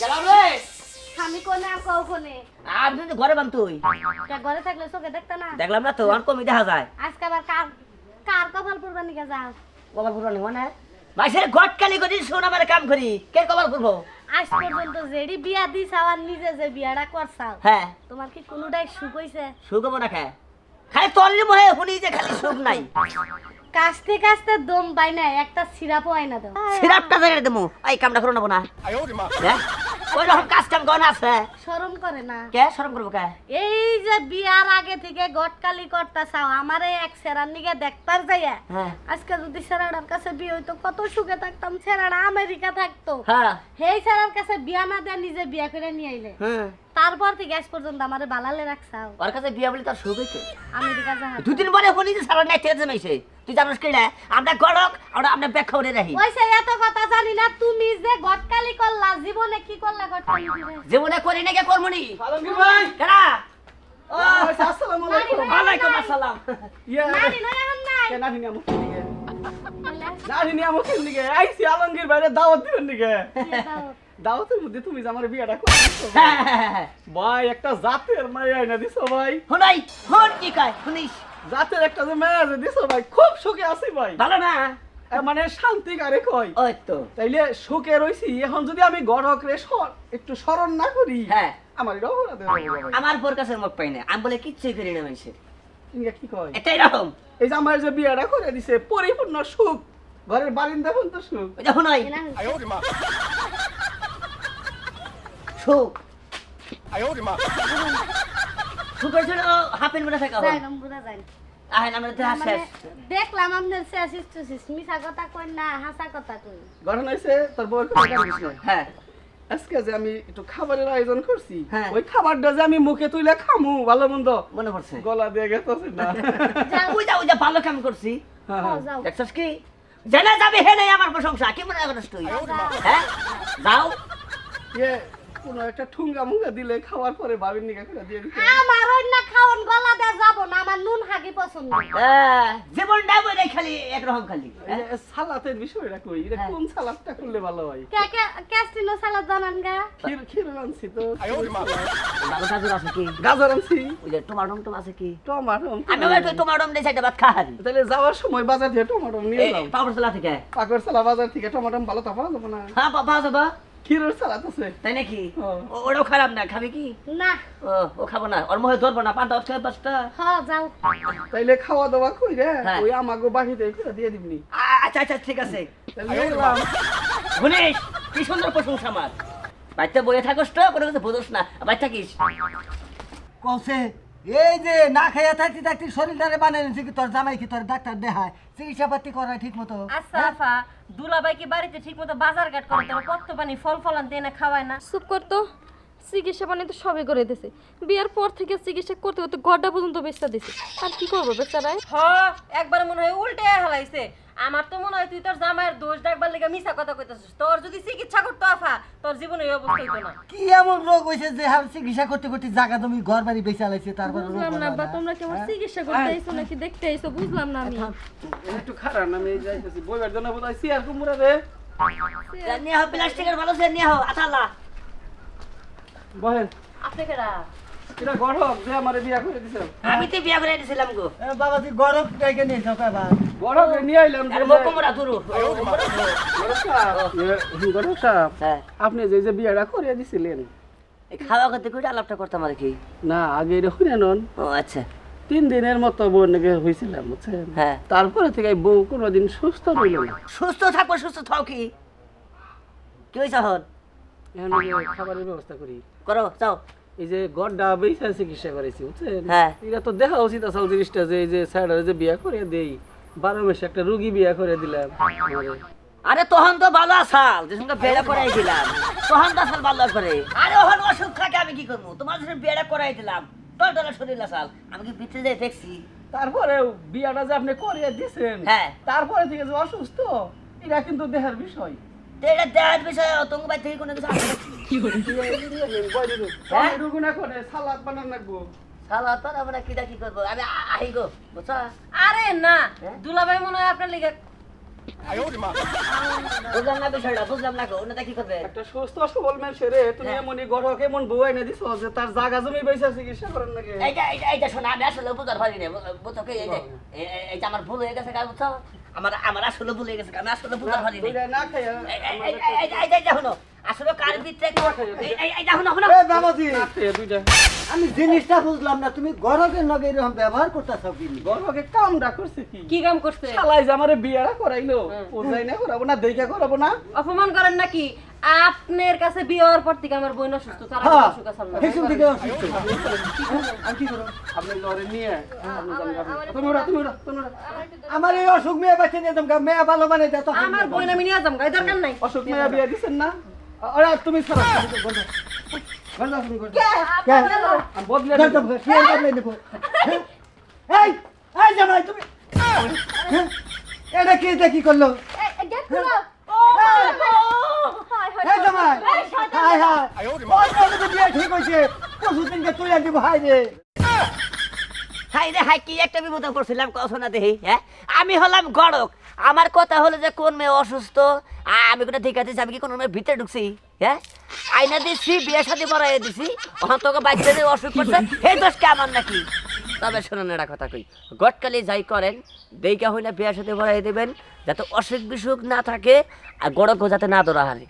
গেলাম রে। আমি কোনে আর কও কোনে আপনি তো ঘরে বান তুই ঘরে থাকলে চোখে দেখতে না দেখলাম না তো আর কমই দেখা যায় আজকে আবার কার কার কপাল পূর্বা নিকে যাও কবার পুরানি মানে মাসের গটকালি করি শোন আমার কাম করি কে কবার করবো আজ পর্যন্ত যেডি বিয়া দিছাও আর নিজে যে বিয়াটা করছাও হ্যাঁ তোমার কি কোনোটাই সুখ হইছে সুখ হবো না খায় খালি তলির মহে শুনি যে খালি সুখ নাই কাস্তে কাস্তে দম পাই না একটা সিরাপও আইনা দাও সিরাপটা জায়গায় দেবো এই কামটা করো না হ্যাঁ ওই রকম কাজ কাম গন আছে শরম করে না কে শরম করবো কে এই যে বিয়ার আগে থেকে গটকালি করতাছাও আমারে এক সেরার নিকে দেখতার যাইয়া হ্যাঁ আজকে যদি সেরাটার কাছে বিয়ে হইতো কত সুখে থাকতাম সেরাটা আমেরিকা থাকতো হ্যাঁ হেই সেরার কাছে বিয়া না দেয়া নিজে বিয়া করে নিয়ে আইলে হ্যাঁ তারপর থেকে আজ পর্যন্ত আমারে বালালে রাখছাও ওর কাছে বিয়া বলি তার সুখ হইছে আমেরিকা জাহাজ দুদিন পরে শুনি যে সারা নাই তেজ জমাইছে তুই জানিস কি না আমরা গড়ক আমরা ব্যাগ খাওয়ারে রাখি ওইসে এত কথা জানি না তুমি যে গটকালি করলা জীবনে কি করলা গটকালি করে জীবনে করি না কে করমনি আলমগীর ভাই কেনা ও আসসালামু আলাইকুম ওয়ালাইকুম আসসালাম ইয়া নানি নয় এখন নাই কেনা নিয়া মুখ দিকে নানি নিয়া মুখ দিকে আইছি আলমগীর ভাইরে দাওয়াত দিবেন দিকে দাওয়াতের মধ্যে তুমি যে আমার বিয়াটা করছো ভাই একটা জাতের মায়া আইনা দিছো ভাই শুনাই শুন কি কয় শুনিস জাতের একটা যে মায়া যে দিছো ভাই খুব সুখে আছি ভাই ভালো না মানে শান্তি কারে কই ওই তো তাইলে সুখে রইছি এখন যদি আমি গড়ক রে একটু স্মরণ না করি হ্যাঁ আমার এটা অপরাধ হয়ে যাবে ভাই আমার বোর কাছে মুখ পাই না আমি বলে কিচ্ছুই করি না মানুষের ইঙ্গা কি কয় এটাই রকম এই যে আমার যে বিয়াটা করে দিছে পরিপূর্ণ সুখ ঘরের বারিন্দা পর্যন্ত সুখ ওই দেখুন ওই সুখ সুখ হয়েছিল হাফেন বেলা থাকা যাই না বুঝা যায় না আহেন আমরা দেহা মানে শেষ দেখলাম আপনার শেষ মিছা কথা কই না হাসা কথা কই ঘটনা হয়েছে তোর বউয়ের কথা জানিস না হ্যাঁ আজকে যে আমি একটু খাবারের আয়োজন করছি হ্যাঁ। ওই খাবারটা যে আমি মুখে তুইলে খামু ভালো মন্দ মনে পড়ছে গলা দিয়ে গেছে না ওই যা ভালো কাম করছি হ্যাঁ, হ্যাঁ, হ্যাঁ। যাও দেখছস কি জেনে যাবে হে নাই আমার প্রশংসা কি মনে করিস তুই হ্যাঁ যাও ইয়ে কোনো একটা ঠুঙ্গা মুঙ্গা দিলে খাওয়ার পরে ভাবির নিকা করে দিয়ে দিতে আমার অন্য খাওন গলা দে যাব না আমার নুন হাগি পছন্দ জীবনটা বলে খালি একরকম খালি এই যে সালাতের বিষয়টা কই এটা হ্যাঁ। কোন সালাদটা করলে ভালো হয় কে কে ক্যাস্টিনো সালাদ জানান গা ক্ষীর আনছি তো ভালো কাজুর আছে কি গাজর আনছি ওই যে টমাটম টম আছে কি টমাটো আমি ওই টমাটম দিয়ে চাইটা ভাত খাহারি তাহলে যাওয়ার সময় বাজার থেকে টমাটো নিয়ে যাও পাউডার সালা থেকে পাকড় সালা বাজার থেকে টমাটো ভালো তা পাওয়া যাবে না হ্যাঁ পাওয়া যাবে ক্ষীরের সালাদ আছে তাই নাকি ও। ওটাও খারাপ না খাবি কি না ও খাবো না ওর মহে ধরবো না পাঁচটা ছয় পাঁচটা হ যাও তাইলে খাওয়া দাওয়া কই রে হ্যাঁ। ওই আমাগো বাড়িতে করে দিয়ে দিবনি আচ্ছা আচ্ছা ঠিক আছে তাহলে এলাম শুনিস কি সুন্দর প্রশংসা আমার বাচ্চা বইয়ে থাকস তো কোনো কিছু বোঝস না বাচ্চা কিস কসে এই যে না খাইয়া থাকতে থাকতে শরীরটারে বানিয়ে নিছে কি তোর জামাই কি তোর ডাক্তার দেখায় চিকিৎসা পাতি করায় ঠিক মতো আচ্ছা আফা দুলাভাই কি বাড়িতে ঠিকমতো বাজার ঘাট করে তারা কত পানি ফল ফলান দিয়ে না খাওয়ায় না চুপ করতো চিকিৎসা পানি তো সবই করে দিছে বিয়ার পর থেকে চিকিৎসা করতে করতে গড়টা পর্যন্ত বেচা দিছে আর কি করবো বেচারায় হ একবার মনে হয় উল্টে হালাইছে আমার তো মনে হয় তুই তোর জামাইয়ের দোষ ডাকবার লেগে মিছা কথা কইতাছিস তোর যদি চিকিৎসা করতো আফা তোর জীবনে এই অবস্থা হইতো না কি এমন রোগ হয়েছে যে হার চিকিৎসা করতে করতে জায়গা তুমি ঘর বাড়ি বেঁচে আলাইছে তারপর রোগ বুঝলাম না হলো বা না। তোমরা কি আমার চিকিৎসা করতে আইছো নাকি দেখতে আইছো বুঝলাম না আমি একটু খারাপ আমি যাইতেছি বইবার জন্য বোধহয় সিয়ার কুমুরা রে নিয়ে হো প্লাস্টিকের ভালো সে নিয়ে হো আঠালা বহেন আপনি কেরা এটা গড়ক যে আমারে বিয়া করে দিছে আমি তো বিয়া করে দিছিলাম গো এ বাবা তুই গরম ডেকে নিয়ে যাও কয়বার গড়ক নিয়ে আইলাম আর মোকমরা দুরু গড়ক সাহেব হ্যাঁ আপনি যে যে বিয়াটা করে দিছিলেন এই খাওয়া করতে করে আলাপটা করতাম আর কি না আগে এটা শুনে নন ও আচ্ছা 3 দিনের মতো বউ নাকি হয়েছিলাম বুঝছেন হ্যাঁ তারপরে থেকে এই বউ কোনোদিন সুস্থ রইল না সুস্থ থাকবো সুস্থ থাও কি কি হয়েছে হন এখন ওই যে খাবারের ব্যবস্থা করি করো যাও এই যে গড্ডা বেসা চিকিৎসা করেছি বুঝছেন হ্যাঁ। এটা তো দেখা উচিত আসল জিনিসটা যে এই যে স্যার যে বিয়া করে দেই 12 মাসে একটা রোগী বিয়া করে দিলাম আমারে। আরে তখন তো ভালো আসাল যে সঙ্গে বেড়া করাই দিলাম তখন তো আসাল ভালো করে আরে ওখানে অসুখ থাকে আমি কি করবো তোমার সঙ্গে বেড়া করাই দিলাম তোর তোর শরীর আসাল আমি কি ভিতরে যাই দেখছি তারপরে বিয়াটা যে আপনি করে দিছেন হ্যাঁ। তারপরে থেকে যে অসুস্থ এটা কিন্তু দেহের বিষয় তো এটা দেখার বিষয় তোমার বাড়ি থেকে কোনো কিছু আসে নাকি? হ্যাঁ? রুগুনা করে সালাদ বানান লাগবো শালা তোর আমরা কিটা কি করবো আমি আহি গো বুঝছো আরে না হ্যাঁ? দুলাভাই মনে হয় আপনার লেগে বুঝলাম না বিষয়টা, বুঝলাম না গো, ওনাটা কি করবে? একটা সুস্থ সবল মানুষের রে তুমি এমনই গড়কে এমন বউ এনে দিছো যে তার জায়গা জমি বেচা চিকিৎসা করেন নাকি? এইটা শোনা, আমি আসলে বুঝতে পারিনি, বুঝছো কি, এই যে আমার ভুল হয়ে গেছে, বুঝছো, আমার আসলে ভুল হয়ে গেছে, আমি আসলে বুঝতে পারিনি। দুইটা না খাইয়া এই শোনো, আসলে কার ভিতরে এই দেখো না, এ বাবাজি, না খাইয়া দুইটা আমি জিনিসটা বুঝলাম না, তুমি গরকের নগে এরকম ব্যবহার করতেছো কি? গড়কে কামটা করছে কি? কি কাম করছে? শালাই যে আমারে বিয়েটা করাইলো, ও যাই না করাবো না, দেখা করাবো না? অপমান করেন নাকি? আপনার কাছে বিয়ে হওয়ার পর থেকে আমার বোন অসুস্থ, তার আগে হ্যাঁ, অসুখ আছে না। হেসুন থেকে অসুস্থ। আমি কি করব? আপনি লরে নিয়ে আপনি জানেন তোমরা আমার এই অসুখ মেয়ে বাচ্চা নিয়ে তোমরা মেয়ে ভালো মানে তো আমার বোন আমি নিয়ে যাম, গাই দরকার নাই। অসুখ মেয়া বিয়ে দিছেন না? আরে তুমি ছাড়া আমি বদলে এই এই জামাই তুমি হ্যাঁ? এটা কি করলো? এই জামাই হাই হাই ওই তো বিয়ে ঠিক হইছে, পরশুদিনকে তুই আনবি ভাই রে। হাই রে হাই, কি একটা বিপদে পড়ছিলাম কথা না দেখি। হ্যাঁ, আমি হলাম গড়ক, আমার কথা হলো যে কোন মেয়ে অসুস্থ, আমি কোনো ঠিক আছে, আমি কি কোনো মেয়ের ভিতরে ঢুকছি? হ্যাঁ, আইনা দিচ্ছি, বিয়ে সাথে পড়াই দিছি, ওখান তোকে বাচ্চাদের অসুখ করছে, এই দোষকে আমার নাকি? তবে শোনেন একটা কথা কই, গটকালি যাই করেন দেইকা হইলে বিয়ের সাথে পড়াই দেবেন, যাতে অসুখ বিসুখ না থাকে আর গড়ক যাতে না দৌড়া হারে।